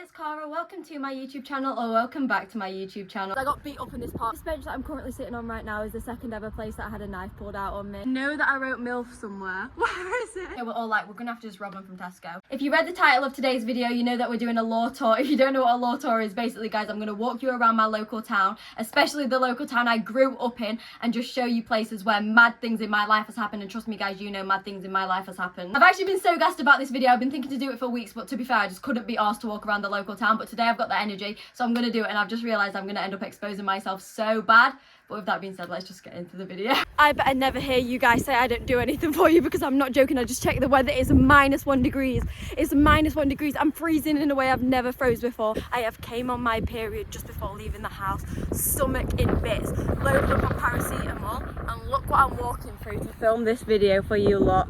it's Cara. Welcome to my YouTube channel, or welcome back to my YouTube channel. I got beat up in this park. This bench that I'm currently sitting on right now is the second ever place that I had a knife pulled out on me. I know that I wrote MILF somewhere. Where is it? Yeah, we're all like, we're gonna have to just rob them from Tesco. If you read the title of today's video, you know that we're doing a law tour. If you don't know what a law tour is, basically guys, I'm gonna walk you around my local town, especially the local town I grew up in, and just show you places where mad things in my life has happened. And trust me guys, you know mad things in my life has happened. I've actually been so gassed about this video. I've been thinking to do it for weeks, but to be fair, I just couldn't be asked to walk around the local town. But today I've got the energy, so I'm gonna do it, and I've just realised I'm gonna end up exposing myself so bad. But with that being said, let's just get into the video. I bet I never hear you guys say I don't do anything for you, because I'm not joking. I just checked the weather. It's -1 degrees. It's -1 degrees. I'm freezing in a way I've never froze before. I have came on my period just before leaving the house, stomach in bits, loaded up on paracetamol, and look what I'm walking through to film this video for you lot.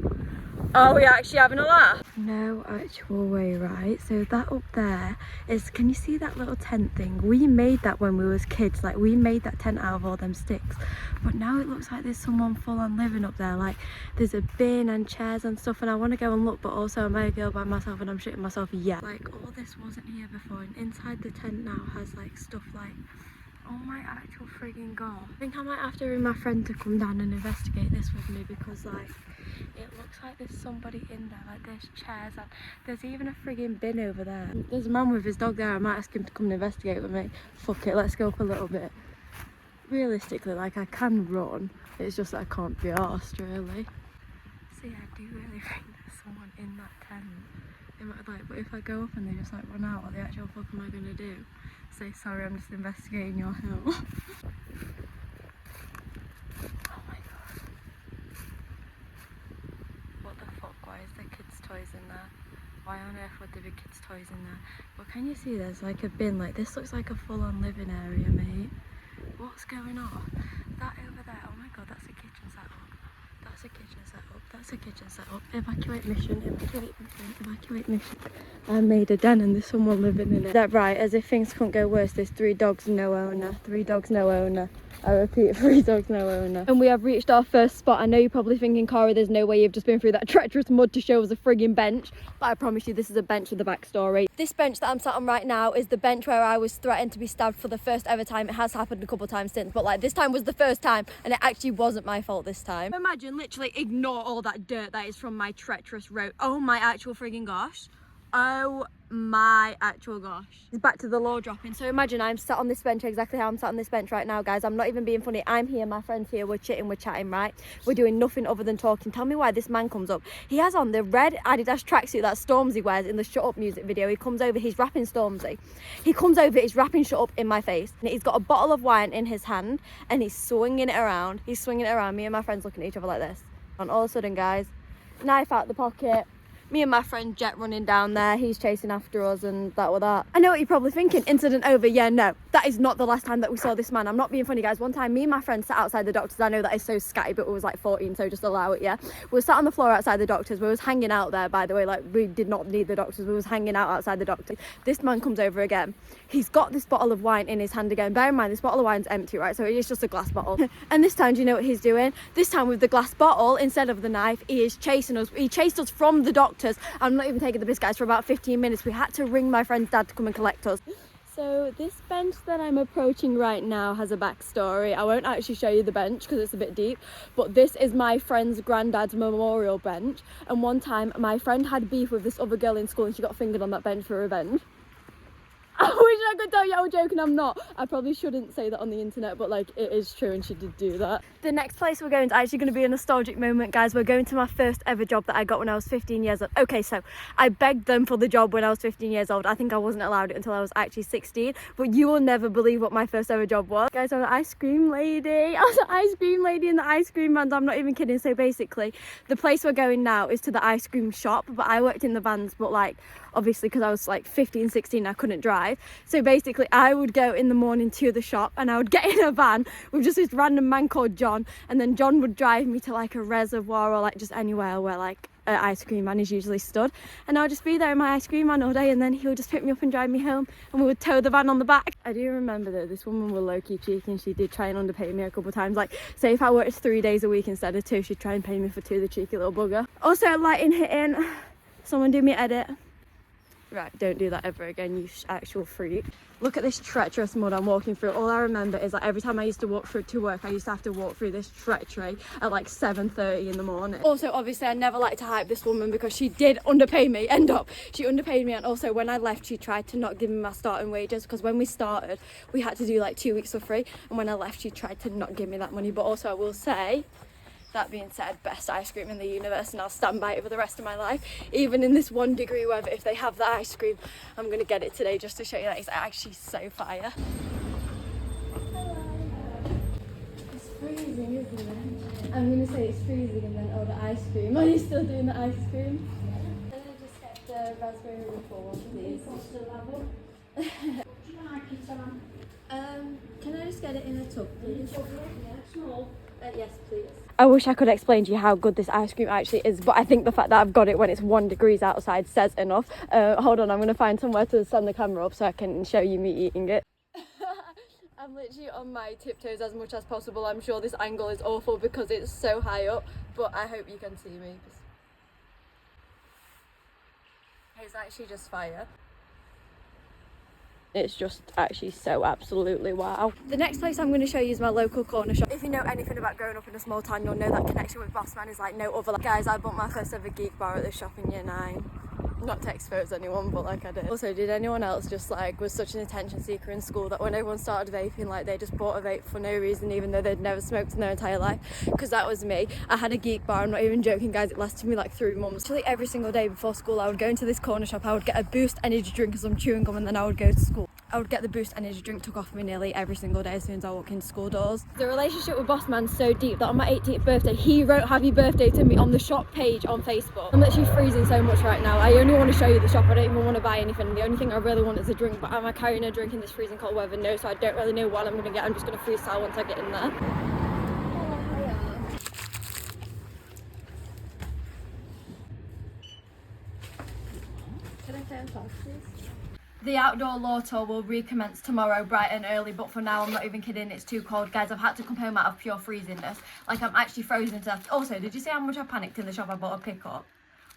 Are we actually having a laugh? No actual way, right? So that up there is, can you see that little tent thing? We made that when we was kids. Like, we made that tent out of all them sticks. But now it looks like there's someone full on living up there. Like, there's a bin and chairs and stuff, and I want to go and look, but also I'm a girl by myself and I'm shitting myself yet. Like, all this wasn't here before, and inside the tent now has like stuff like, oh my actual frigging god. I think I might have to ring my friend to come down and investigate this with me, because like, it looks like there's somebody in there. Like, there's chairs and there's even a frigging bin over there. There's a man with his dog there. I might ask him to come and investigate with me. Fuck it, let's go up a little bit. Realistically, like, I can run, it's just that I can't be arsed really. See, I do really think there's someone in that tent. It might, like, but if I go up and they just like run out, what the actual fuck am I gonna do? Say sorry, I'm just investigating your house. Oh my god. What the fuck, why is there kids' toys in there? Why on earth would there be kids' toys in there? But can you see there's like a bin? Like, this looks like a full-on living area, mate. What's going on? That over there, oh my god, that's a kitchen setup. That's a kitchen setup. That's a kitchen setup. Evacuate mission, evacuate mission, evacuate mission. I made a den and there's someone living in it. Is that right? As if things couldn't go worse. There's 3 dogs, no owner. 3 dogs, no owner. I repeat, 3 dogs, no owner. And we have reached our first spot. I know you're probably thinking, Cara, there's no way you've just been through that treacherous mud to show us a frigging bench. But I promise you, this is a bench with a backstory. This bench that I'm sat on right now is the bench where I was threatened to be stabbed for the first ever time. It has happened a couple times since, but like, this time was the first time, and it actually wasn't my fault this time. Imagine, literally ignore all that dirt that is from my treacherous road. Oh my actual frigging gosh. Oh my actual gosh. It's back to the law dropping. So imagine I'm sat on this bench exactly how I'm sat on this bench right now, guys. I'm not even being funny. I'm here, my friend's here, we're chitting, we're chatting, right? We're doing nothing other than talking. Tell me why this man comes up. He has on the red Adidas tracksuit that Stormzy wears in the Shut Up music video. He comes over, he's rapping Stormzy. He comes over, he's rapping Shut Up in my face. And he's got a bottle of wine in his hand and he's swinging it around. He's swinging it around. Me and my friend's looking at each other like this. And all of a sudden, guys, knife out the pocket. Me and my friend Jet running down there, he's chasing after us, and that was that. I know what you're probably thinking, incident over. Yeah, no, that is not the last time that we saw this man. I'm not being funny, guys. One time, me and my friend sat outside the doctor's. I know that is so scatty, but we was like 14, so just allow it, yeah? We were sat on the floor outside the doctor's. We was hanging out there, by the way, like, we did not need the doctor's. We was hanging out outside the doctor's. This man comes over again. He's got this bottle of wine in his hand again. Bear in mind, this bottle of wine's empty, right? So it's just a glass bottle. And this time, do you know what he's doing? This time with the glass bottle, instead of the knife, he is chasing us. He chased us from the doctor's. I'm not even taking the piss, guys. For about 15 minutes we had to ring my friend's dad to come and collect us. So this bench that I'm approaching right now has a backstory. I won't actually show you the bench because it's a bit deep, but this is my friend's granddad's memorial bench, and one time my friend had beef with this other girl in school and she got fingered on that bench for revenge. I wish I could tell you I was joking, I'm not. I probably shouldn't say that on the internet, but like, it is true and she did do that. The next place we're going is actually going to be a nostalgic moment, guys. We're going to my first ever job that I got when I was 15 years old. Okay, so I begged them for the job when I was 15 years old. I think I wasn't allowed it until I was actually 16, but you will never believe what my first ever job was. Guys, I was an ice cream lady. I was an ice cream lady in the ice cream vans. I'm not even kidding. So basically, the place we're going now is to the ice cream shop, but I worked in the vans, but like, obviously because I was like 15, 16, I couldn't drive. So basically I would go in the morning to the shop and I would get in a van with just this random man called John, and then John would drive me to like a reservoir or like just anywhere where like an ice cream man is usually stood, and I'll just be there in my ice cream van all day, and then he would just pick me up and drive me home, and we would tow the van on the back. I do remember that this woman was low-key cheeky and she did try and underpay me a couple of times. Like, say if I worked 3 days a week instead of 2, she'd try and pay me for 2, the cheeky little bugger. Also, lighting hitting, someone do me edit. Right, don't do that ever again, you actual freak. Look at this treacherous mud I'm walking through. All I remember is like every time I used to walk through to work, I used to have to walk through this treachery at like 7:30 in the morning. Also, obviously, I never like to hype this woman because she did underpay me. She underpaid me, and also when I left, she tried to not give me my starting wages because when we started, we had to do like 2 weeks for free, and when I left, she tried to not give me that money. But also, I will say, that being said, best ice cream in the universe, and I'll stand by it for the rest of my life. Even in this 1 degree weather, if they have the ice cream, I'm gonna get it today just to show you that it's actually so fire. Hello. It's freezing, isn't it? I'm gonna say it's freezing and then, oh, the ice cream. Are you still doing the ice cream? Can I just get the raspberry ripple one, please? Can I just get it in a tub, please? Small. Yes, please. I wish I could explain to you how good this ice cream actually is, but I think the fact that I've got it when it's 1 degree outside says enough. Hold on, I'm going to find somewhere to stand the camera up so I can show you me eating it. I'm literally on my tiptoes as much as possible. I'm sure this angle is awful because it's so high up, but I hope you can see me. It's actually just fire. It's just actually so absolutely wow. The next place I'm going to show you is my local corner shop. If you know anything about growing up in a small town, you'll know that connection with Bossman is like no other. Like, guys, I bought my first ever geek bar at this shop in year 9. Not to expose anyone, but like I did. Also, did anyone else just like was such an attention seeker in school that when everyone started vaping, like they just bought a vape for no reason, even though they'd never smoked in their entire life? Because that was me. I had a geek bar, I'm not even joking, guys, it lasted me like 3 months. Actually, every single day before school, I would go into this corner shop, I would get a Boost energy drink and some chewing gum, and then I would go to school. I would get the Boost energy drink took off me nearly every single day as soon as I walk into school doors. The relationship with Bossman's so deep that on my 18th birthday, he wrote happy birthday to me on the shop page on Facebook. I'm literally freezing so much right now. I only want to show you the shop. I don't even want to buy anything. The only thing I really want is a drink, but am I carrying a drink in this freezing cold weather? No, so I don't really know what I'm going to get. I'm just going to freestyle once I get in there. Can I stay on top, please? The outdoor law tour will recommence tomorrow bright and early, but for now, I'm not even kidding, it's too cold. Guys, I've had to come home out of pure freezingness. Like, I'm actually frozen to death. Also, did you see how much I panicked in the shop I bought a pickup?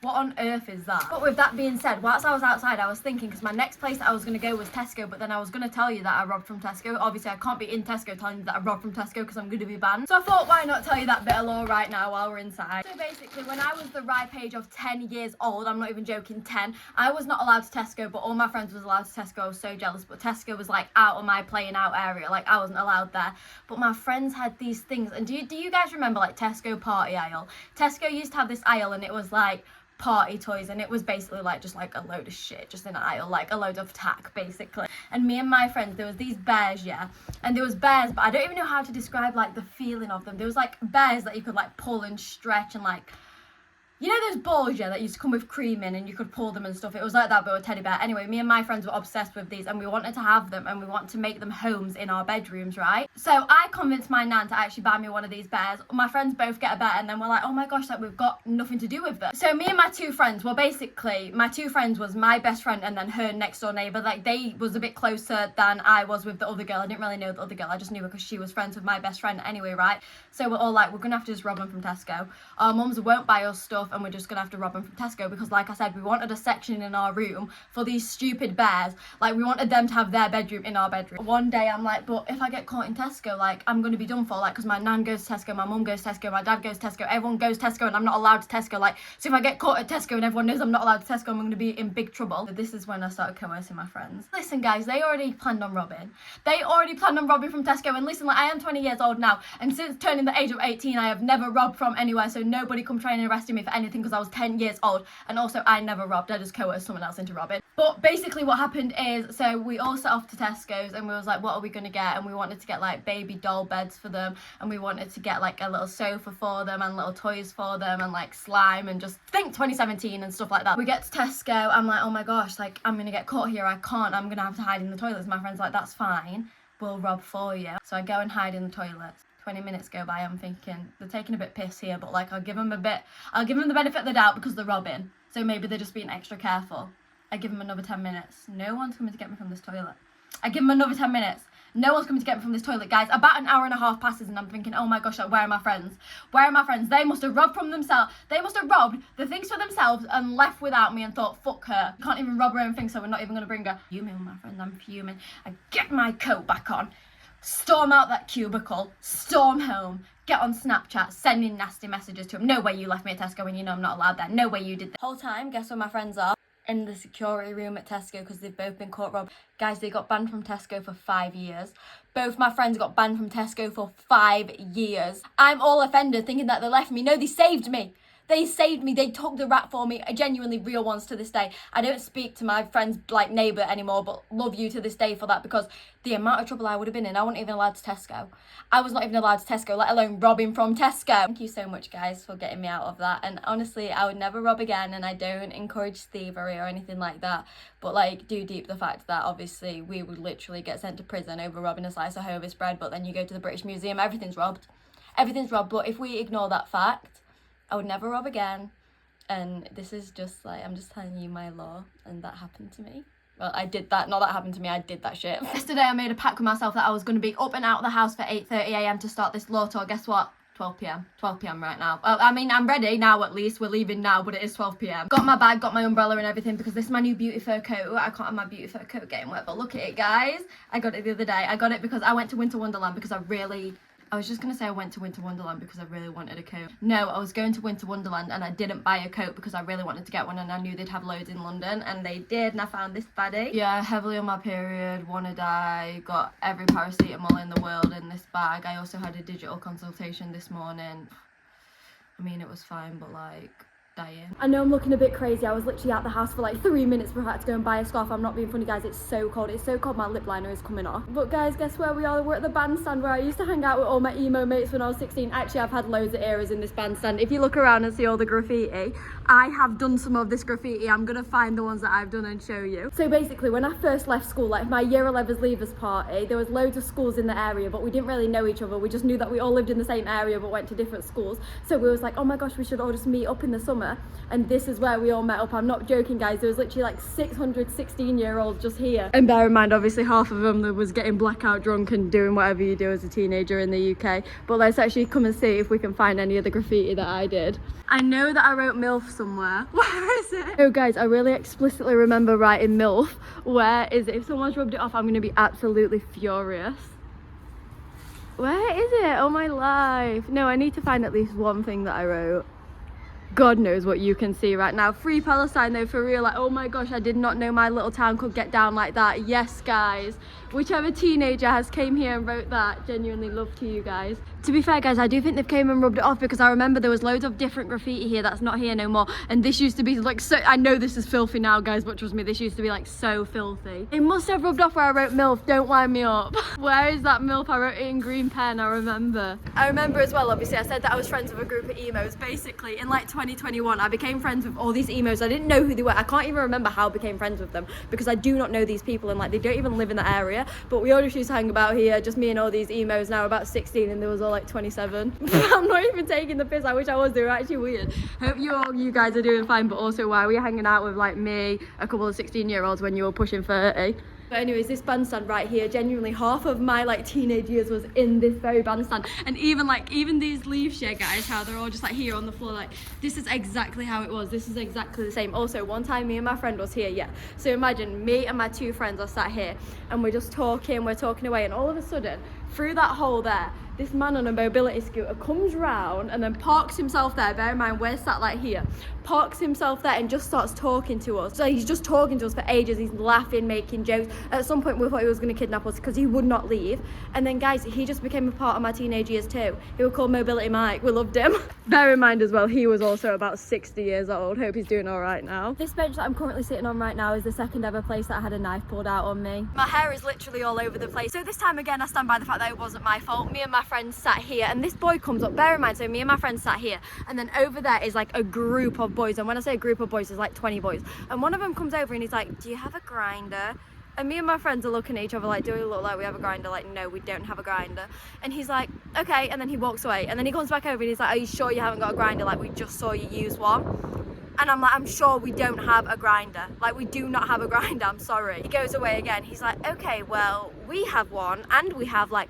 What on earth is that? But with that being said, whilst I was outside, I was thinking, because my next place that I was going to go was Tesco, but then I was going to tell you that I robbed from Tesco. Obviously, I can't be in Tesco telling you that I robbed from Tesco because I'm going to be banned. So I thought, why not tell you that bit of law right now while we're inside? So basically, when I was the ripe age of 10 years old, I'm not even joking, 10, I was not allowed to Tesco, but all my friends was allowed to Tesco. I was so jealous, but Tesco was like out of my playing out area. Like, I wasn't allowed there. But my friends had these things. And do you guys remember, like, Tesco party aisle? Tesco used to have this aisle, and it was like party toys, and it was basically like just like a load of shit just in an aisle, like a load of tack basically. And me and my friends, there was these bears, yeah, and there was bears, but I don't even know how to describe like the feeling of them. There was like bears that you could like pull and stretch, and like, you know those balls, yeah, that used to come with cream in and you could pull them and stuff? It was like that, but with a teddy bear. Anyway, me and my friends were obsessed with these, and we wanted to have them, and we wanted to make them homes in our bedrooms, right? So I convinced my nan to actually buy me one of these bears. My friends both get a bear, and then we're like, oh my gosh, like, we've got nothing to do with them. So me and my 2 friends, well, basically, my 2 friends was my best friend and then her next door neighbour. Like, they was a bit closer than I was with the other girl. I didn't really know the other girl. I just knew her because she was friends with my best friend anyway, right? So we're all like, we're going to have to just rob them from Tesco. Our mums won't buy us stuff, and we're just going to have to rob them from Tesco because, like I said, we wanted a section in our room for these stupid bears. Like, we wanted them to have their bedroom in our bedroom. One day I'm like, but if I get caught in Tesco, like, I'm going to be done for, like, because my nan goes to Tesco, my mum goes to Tesco, my dad goes to Tesco, everyone goes to Tesco, and I'm not allowed to Tesco. Like, so if I get caught at Tesco and everyone knows I'm not allowed to Tesco, I'm going to be in big trouble. So this is when I started coercing my friends. Listen, guys, they already planned on robbing. They already planned on robbing from Tesco, and listen, like, I am 20 years old now, and since turning the age of 18, I have never robbed from anywhere, so nobody come trying and arresting me for anything because I was 10 years old. And also, I never robbed, I just coerced someone else into robbing. But basically what happened is, so we all set off to Tesco's, and we was like, what are we gonna get? And we wanted to get like baby doll beds for them, and we wanted to get like a little sofa for them, and little toys for them, and like slime, and just think 2017 and stuff like that. We get to Tesco, I'm like, oh my gosh, like, I'm gonna get caught here, I can't, I'm gonna have to hide in the toilets. My friend's like, that's fine, we'll rob for you. So I go and hide in the toilets. 20 minutes go by, I'm thinking, they're taking a bit piss here, but like, I'll give them the benefit of the doubt because they're robbing. So maybe they're just being extra careful. I give them another 10 minutes. No one's coming to get me from this toilet. I give them another 10 minutes. No one's coming to get me from this toilet, guys. About an hour and a half passes and I'm thinking, oh my gosh, like, where are my friends? Where are my friends? They must have robbed from themselves. They must have robbed the things for themselves and left without me and thought, fuck her. Can't even rob her own thing, so we're not even going to bring her. Fuming with my friends, I'm fuming. I get my coat back on, storm out that cubicle, storm home, get on Snapchat, sending nasty messages to him. No way you left me at Tesco when you know I'm not allowed there. No way you did that. Whole time, guess where my friends are? In the security room at Tesco because they've both been caught robbed. Guys, they got banned from Tesco for 5 years. Both my friends got banned from Tesco for 5 years. I'm all offended thinking that they left me. No, they saved me. They saved me. They took the rat for me. Genuinely real ones to this day. I don't speak to my friend's like neighbour anymore, but love you to this day for that because the amount of trouble I would have been in, I wasn't even allowed to Tesco. I was not even allowed to Tesco, let alone robbing from Tesco. Thank you so much, guys, for getting me out of that. And honestly, I would never rob again, and I don't encourage thievery or anything like that. But like, do deep the fact that obviously we would literally get sent to prison over robbing a slice of Hovis bread, but then you go to the British Museum, everything's robbed. Everything's robbed, but if we ignore that fact, I would never rob again. And this is just like, I'm just telling you my law, and that happened to me. Well, I did that, not that happened to me, I did that shit. Yesterday I made a pact with myself that I was going to be up and out of the house for 8:30 a.m. to start this law tour. Guess what? 12 p.m. right now. I mean, I'm ready now at least. We're leaving now, but it is 12 p.m. Got my bag, got my umbrella and everything because this is my new beauty fur coat. I can't have my beauty fur coat getting wet, but look at it, guys. I got it the other day. I got it because I went to Winter Wonderland because I was just going to say I went to Winter Wonderland because I really wanted a coat. No, I was going to Winter Wonderland and I didn't buy a coat because I really wanted to get one and I knew they'd have loads in London, and they did, and I found this baddie. Yeah, heavily on my period, wanna die, got every paracetamol in the world in this bag. I also had a digital consultation this morning. I mean, it was fine, but like, dying. I know I'm looking a bit crazy. I was literally at the house for like 3 minutes before I had to go and buy a scarf. I'm not being funny, guys. It's so cold. It's so cold my lip liner is coming off. But guys, guess where we are? We're at the bandstand where I used to hang out with all my emo mates when I was 16. Actually, I've had loads of eras in this bandstand. If you look around and see all the graffiti, I have done some of this graffiti. I'm gonna find the ones that I've done and show you. So basically, when I first left school, like my year 11's leavers party, there was loads of schools in the area, but we didn't really know each other. We just knew that we all lived in the same area but went to different schools. So we was like, oh my gosh, we should all just meet up in the summer. And this is where we all met up. I'm not joking, guys. There was literally like 600 16-year-olds just here. And bear in mind, obviously half of them was getting blackout drunk and doing whatever you do as a teenager in the UK. But let's actually come and see if we can find any of the graffiti that I did. I know that I wrote MILF somewhere. Where is it? Oh guys, I really explicitly remember writing MILF. Where is it? If someone's rubbed it off, I'm going to be absolutely furious. Where is it? Oh my life. No, I need to find at least one thing that I wrote. God knows what you can see right now. Free Palestine though, for real. Like, oh my gosh, I did not know my little town could get down like that. Yes, guys. Whichever teenager has came here and wrote that, genuinely love to you guys. To be fair, guys, I do think they've came and rubbed it off because I remember there was loads of different graffiti here that's not here no more. And this used to be like so, I know this is filthy now, guys, but trust me, this used to be like so filthy. It must have rubbed off where I wrote MILF, don't wind me up. Where is that MILF? I wrote it in green pen, I remember. I remember as well, obviously, I said that I was friends with a group of emos. Basically, in like 2021, I became friends with all these emos. I didn't know who they were. I can't even remember how I became friends with them because I do not know these people and like they don't even live in the area. But we all just used to hang about here, just me and all these emos. Now about 16 and there was all like 27. I'm not even taking the piss. I wish I was. They were actually weird. Hope you guys are doing fine. But also, why were you hanging out with like me, a couple of 16-year-olds when you were pushing 30? But anyways, this bandstand right here, genuinely half of my like teenage years was in this very bandstand. And even these leaves here, guys, how they're all just like here on the floor, like this is exactly how it was. This is exactly the same. Also, one time me and my friend was here, yeah. So imagine me and my two friends are sat here and we're just talking, we're talking away, and all of a sudden, through that hole there, this man on a mobility scooter comes round and then parks himself there. Bear in mind, we're sat like here. Parks himself there and just starts talking to us. So he's just talking to us for ages. He's laughing, making jokes. At some point, we thought he was going to kidnap us because he would not leave. And then, guys, he just became a part of my teenage years too. He was called Mobility Mike. We loved him. Bear in mind as well, he was also about 60 years old. Hope he's doing all right now. This bench that I'm currently sitting on right now is the second ever place that I had a knife pulled out on me. My hair is literally all over the place. So this time again, I stand by the fact that it wasn't my fault. Me and my friends sat here and this boy comes up. Bear in mind, so me and my friends sat here and then over there is like a group of boys, and when I say a group of boys, there's like 20 boys, and one of them comes over and he's like, do you have a grinder? And me and my friends are looking at each other like, do we look like we have a grinder? Like, no, we don't have a grinder. And he's like, okay, and then he walks away, and then he comes back over and he's like, are you sure you haven't got a grinder? Like, we just saw you use one. And I'm like, I'm sure we don't have a grinder. Like, we do not have a grinder, I'm sorry. He goes away again. He's like, okay, well, we have one, and we have like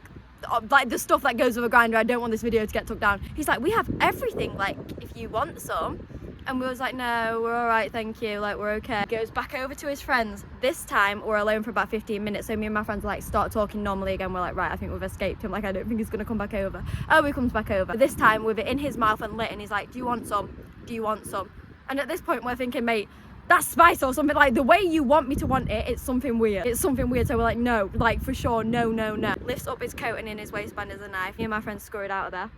the stuff that goes with a grinder. I don't want this video to get took down. He's like, we have everything, like, if you want some. And we was like, no, we're all right, thank you, like, we're okay. He goes back over to his friends. This time, we're alone for about 15 minutes, so me and my friends like start talking normally again. We're like, right, I think we've escaped him. Like, I don't think he's gonna come back over. Oh, he comes back over. But this time, with it in his mouth and lit, and he's like, do you want some? Do you want some? And at this point, we're thinking, mate, that's spice or something. Like, the way you want me to want it, it's something weird. It's something weird. So we're like, no, like, for sure, no, no, no. Lifts up his coat, and in his waistband is a knife. Me and my friends scurried out of there.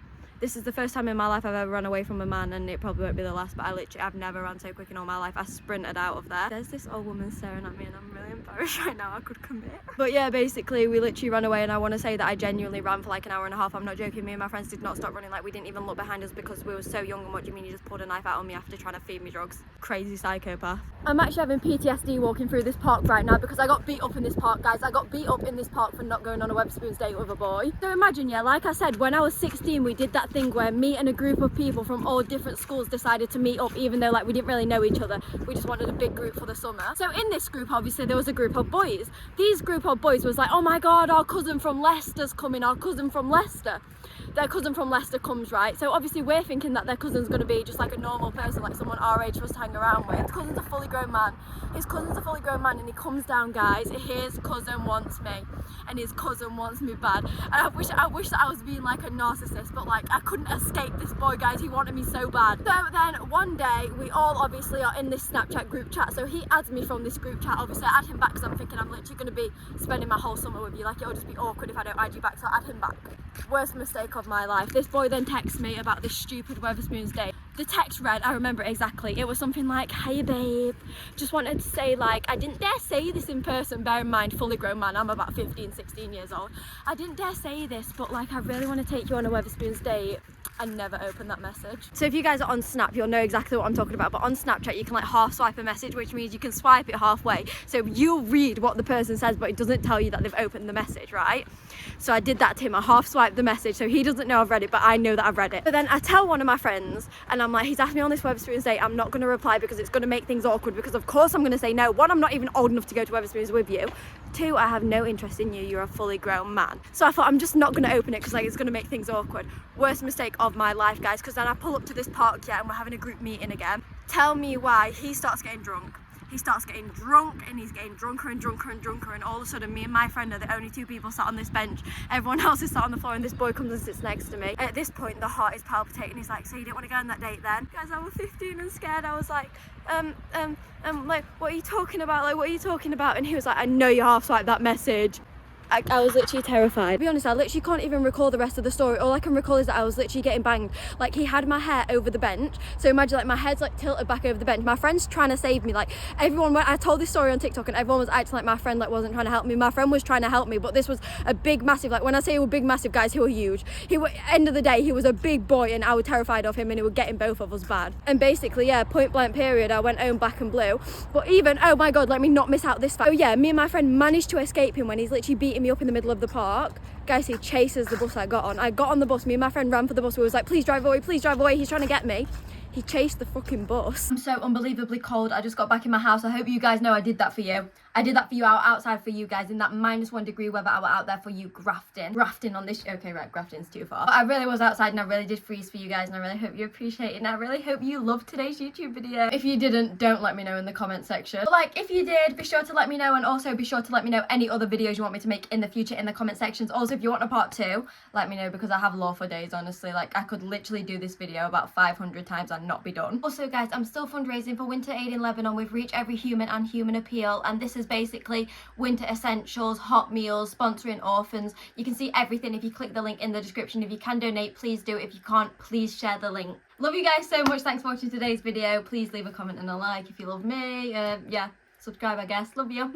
This is the first time in my life I've ever run away from a man, and it probably won't be the last, but I've never run so quick in all my life. I sprinted out of there. There's this old woman staring at me, and I'm really embarrassed right now. I could commit. But yeah, basically we literally ran away, and I want to say that I genuinely ran for like an hour and a half. I'm not joking. Me and my friends did not stop running. Like, we didn't even look behind us because we were so young. And what do you mean you just pulled a knife out on me after trying to feed me drugs? Crazy psychopath. I'm actually having PTSD walking through this park right now because I got beat up in this park, guys. I got beat up in this park for not going on a Wetherspoons date with a boy. So imagine, yeah, like I said, when I was 16, we did that thing where me and a group of people from all different schools decided to meet up, even though like we didn't really know each other. We just wanted a big group for the summer. So in this group, obviously there was a group of boys. These group of boys was like, oh my god, our cousin from Leicester's coming, our cousin from Leicester. Their cousin from Leicester comes, right? So obviously we're thinking that their cousin's going to be just like a normal person, like someone our age for us to hang around with. His cousin's a fully grown man. His cousin's a fully grown man, and he comes down, guys. His cousin wants me, and his cousin wants me bad. And I wish that I was being like a narcissist, but like I couldn't escape this boy, guys. He wanted me so bad. So then one day we all obviously are in this Snapchat group chat. So he adds me from this group chat. Obviously I add him back because I'm thinking I'm literally going to be spending my whole summer with you. Like, it'll just be awkward if I don't add you back. So I add him back. Worst mistake of my life. This boy then texts me about this stupid Wetherspoons day. The text read, I remember it exactly, it was something like, hey babe, just wanted to say, like, I didn't dare say this in person. Bear in mind, fully grown man, I'm about 15, 16 years old. I didn't dare say this, but like, I really want to take you on a Wetherspoons date. I never opened that message. So if you guys are on Snap, you'll know exactly what I'm talking about. But on Snapchat, you can like half swipe a message, which means you can swipe it halfway. So you'll read what the person says, but it doesn't tell you that they've opened the message, right? So I did that to him. I half swiped the message, so he doesn't know I've read it, but I know that I've read it. But then I tell one of my friends, and I'm like, he's asked me on this Wetherspoons date. I'm not going to reply because it's going to make things awkward, because of course I'm going to say no. One, I'm not even old enough to go to Wetherspoons with you. Two, I have no interest in you. You're a fully grown man. So I thought, I'm just not going to open it because like it's going to make things awkward. Worst mistake of my life, guys, because then I pull up to this park, yeah, and we're having a group meeting again. Tell me why he starts getting drunk. He starts getting drunk, and he's getting drunker and drunker and drunker, and all of a sudden me and my friend are the only two people sat on this bench. Everyone else is sat on the floor, and this boy comes and sits next to me. At this point the heart is palpitating. He's like, so you didn't want to go on that date then? Guys, I was 15 and scared. I was like, like, what are you talking about? Like, what are you talking about? And he was like, I know you half swiped that message. I was literally terrified. To be honest, I literally can't even recall the rest of the story. All I can recall is that I was literally getting banged. Like, he had my hair over the bench. So imagine, like, my head's like tilted back over the bench. My friend's trying to save me. Like, everyone, when I told this story on TikTok, and everyone was acting like my friend like wasn't trying to help me. My friend was trying to help me, but this was a big, massive, like, when I say he was big, massive, guys, he was huge. End of the day, he was a big boy, and I was terrified of him, and he was getting both of us bad. And basically, yeah, point blank period, I went home black and blue. But even, oh my God, let me not miss out this fact. Oh yeah, me and my friend managed to escape him when he's literally beating me up in the middle of the park. Guys, he chases the bus I got on. I got on the bus, me and my friend ran for the bus. We was like, please drive away, he's trying to get me. He chased the fucking bus. I'm so unbelievably cold. I just got back in my house. I hope you guys know I did that for you. I did that for you outside for you guys in that -1 degree weather. I was out there for you grafting on this. Okay, right, grafting's too far. But I really was outside, and I really did freeze for you guys, and I really hope you appreciate it, and I really hope you loved today's YouTube video. If you didn't, don't let me know in the comment section. But like, if you did, be sure to let me know, and also be sure to let me know any other videos you want me to make in the future in the comment sections. Also, if you want a part 2, let me know, because I have law for days, honestly. Like, I could literally do this video about 500 times and not be done. Also, guys, I'm still fundraising for Winter Aid in Lebanon with Reach Every Human and Human Appeal, and this is basically winter essentials, hot meals, sponsoring orphans. You can see everything if you click the link in the description. If you can donate, please do. If you can't, please share the link. Love you guys so much. Thanks for watching today's video. Please leave a comment and a like if you love me. Yeah, subscribe, I guess. Love you.